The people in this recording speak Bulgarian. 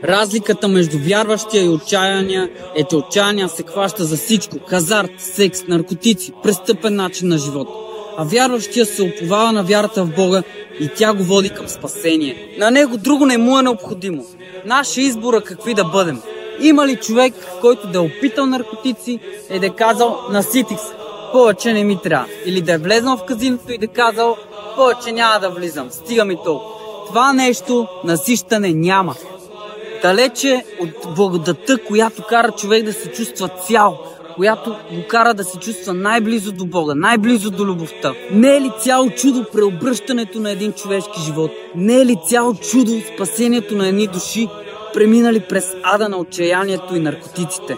Разликата между вярващия и отчаяния е, че отчаяния се хваща за всичко – хазарт, секс, наркотици, престъпен начин на живот. А вярващия се уповава на вярата в Бога и тя го води към спасение. На него друго не му е необходимо. Наш избор е какви да бъдем. Има ли човек, който да е опитал наркотици и да е казал наситих се, повече не ми трябва. Или да е влезнал в казиното и да е казал повече няма да влизам, стига ми толкова. Това нещо насищане няма. Далече от благодата, която кара човек да се чувства цял, която го кара да се чувства най-близо до Бога, най-близо до любовта. Не е ли цяло чудо преобръщането на един човешки живот? Не е ли цяло чудо спасението на едни души, преминали през ада на отчаянието и наркотиците?